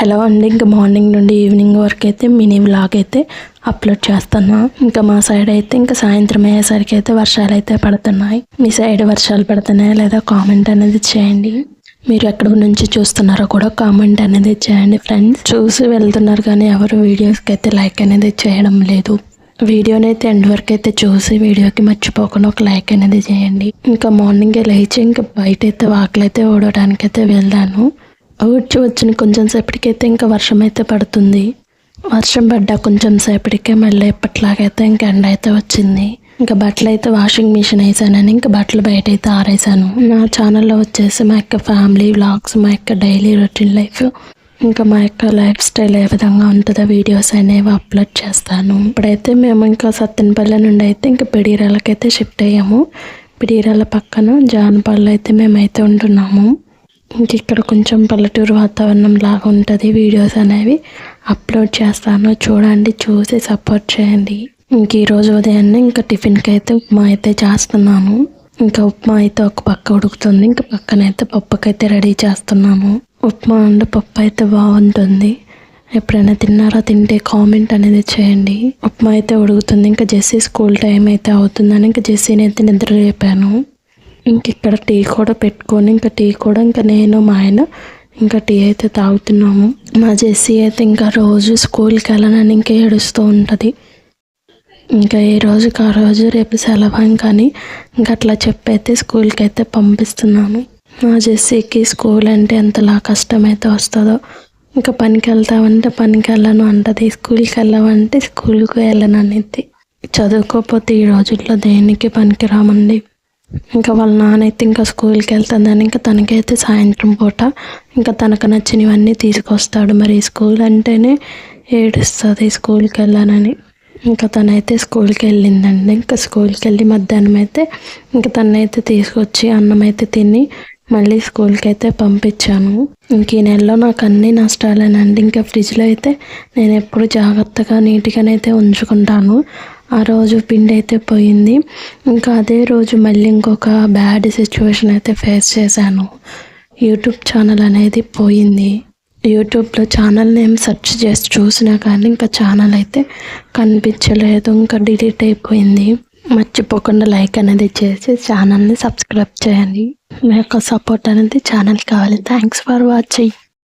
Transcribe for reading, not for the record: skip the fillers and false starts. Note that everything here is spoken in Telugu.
హలో అండి, ఇంకా మార్నింగ్ నుండి ఈవినింగ్ వరకు అయితే మినీ వ్లాగ్ అయితే అప్లోడ్ చేస్తున్నా. ఇంకా మా సైడ్ అయితే ఇంకా సాయంత్రం అయ్యేసరికి అయితే వర్షాలు అయితే పడుతున్నాయి. మీ సైడ్ వర్షాలు పడుతున్నాయా లేదా కామెంట్ అనేది చేయండి. మీరు ఎక్కడి నుంచి చూస్తున్నారో కూడా కామెంట్ అనేది చేయండి ఫ్రెండ్స్. చూసి వెళ్తున్నారు కానీ ఎవరు వీడియోస్కి అయితే లైక్ అనేది చేయడం లేదు. వీడియోని అయితే ఎండ్ వరకు అయితే చూసి వీడియోకి మర్చిపోకుండా ఒక లైక్ అనేది చేయండి. ఇంకా మార్నింగే లేచి ఇంకా బయట అయితే వాకిలైతే ఊడడానికి అయితే వెళ్దాను. వచ్చిన కొంచెం సేపటికైతే ఇంకా వర్షం అయితే పడుతుంది. వర్షం పడ్డా కొంచెం సేపటికే మళ్ళీ ఎప్పటిలాగైతే ఇంకా ఎండ అయితే వచ్చింది. ఇంకా బట్టలు అయితే వాషింగ్ మిషన్ వేసానని ఇంకా బట్టలు బయట అయితే ఆరేసాను. నా ఛానల్లో వచ్చేసి మా యొక్క ఫ్యామిలీ వ్లాగ్స్, మా యొక్క డైలీ రొటీన్ లైఫ్, ఇంకా మా యొక్క లైఫ్ స్టైల్ ఏ విధంగా ఉంటుందో వీడియోస్ అనేవి అప్లోడ్ చేస్తాను. ఇప్పుడైతే మేము ఇంకా సత్తెనపల్లి నుండి అయితే ఇంకా పిడిరాలకైతే షిఫ్ట్ అయ్యాము. పిడిరాల పక్కన జానపల్లి అయితే మేమైతే ఉంటున్నాము. ఇంక ఇక్కడ కొంచెం పల్లెటూరు వాతావరణం లాగా ఉంటుంది. వీడియోస్ అనేవి అప్లోడ్ చేస్తాను, చూడండి, చూసి సపోర్ట్ చేయండి. ఇంక ఈరోజు ఉదయాన్నే ఇంకా టిఫిన్కి అయితే ఉప్మా అయితే చేస్తున్నాను. ఇంకా ఉప్మా అయితే ఒక పక్క ఉడుకుతుంది, ఇంకా పక్కనైతే పప్పుకైతే రెడీ చేస్తున్నాను. ఉప్మా అండ్ పప్పు అయితే బాగుంటుంది. ఎప్పుడైనా తిన్నారా? తింటే కామెంట్ అనేది చేయండి. ఉప్మా అయితే ఉడుకుతుంది. ఇంకా జెస్సీ స్కూల్ టైం అయితే అవుతుందని ఇంకా జెస్సీని అయితే నిద్ర లేపాను. ఇంక ఇక్కడ టీ కూడా పెట్టుకొని ఇంకా నేను మా ఆయన ఇంకా టీ అయితే తాగుతున్నాము. మా జెస్సీ అయితే ఇంకా రోజు స్కూల్కి వెళ్ళనని ఇంకా ఏడుస్తూ ఉంటుంది. ఇంకా ఏ రోజుకి ఆ రోజు రేపు సెలవు కానీ ఇంకా అట్లా చెప్పైతే స్కూల్కి అయితే పంపిస్తున్నాను. మా జెస్సీకి స్కూల్ అంటే ఎంతలా కష్టమైతే వస్తుందో. ఇంకా పనికి వెళ్తామంటే పనికి వెళ్ళను అంటది, స్కూల్కి వెళ్ళామంటే స్కూల్కి వెళ్ళను అనేది. చదువుకోకపోతే ఈ రోజుల్లో దేనికి పనికి రామండి. ఇంకా వాళ్ళ నాన్న అయితే ఇంకా స్కూల్కి వెళ్తుందని ఇంకా తనకైతే సాయంత్రం పూట ఇంకా తనకు నచ్చినవన్నీ తీసుకొస్తాడు. మరి స్కూల్ అంటేనే ఏడుస్తుంది స్కూల్కి వెళ్ళానని. ఇంకా తనైతే స్కూల్కి వెళ్ళిందండి. ఇంకా స్కూల్కి వెళ్ళి మధ్యాహ్నం అయితే ఇంకా తనైతే తీసుకొచ్చి అన్నం అయితే తిని మళ్ళీ స్కూల్కి అయితే పంపించాను. ఇంక ఈ నెలలో నాకు అన్ని నష్టాలేనండి. ఇంకా ఫ్రిడ్జ్లో అయితే నేను ఎప్పుడు జాగ్రత్తగా నీట్గానైతే ఉంచుకుంటాను. ఆ రోజు పిండి అయితే పోయింది. ఇంకా అదే రోజు మళ్ళీ ఇంకొక బ్యాడ్ సిచ్యువేషన్ అయితే ఫేస్ చేశాను. యూట్యూబ్ ఛానల్ అనేది పోయింది. యూట్యూబ్లో ఛానల్ నేమ్ సెర్చ్ చేసి చూసినా కానీ ఇంకా ఛానల్ అయితే కనిపించలేదు, ఇంకా డిలీట్ అయిపోయింది. మర్చిపోకుండా లైక్ అనేది చేసి ఛానల్ని సబ్స్క్రైబ్ చేయండి. మీ యొక్క సపోర్ట్ అనేది ఛానల్ కావాలి. Thanks for watching.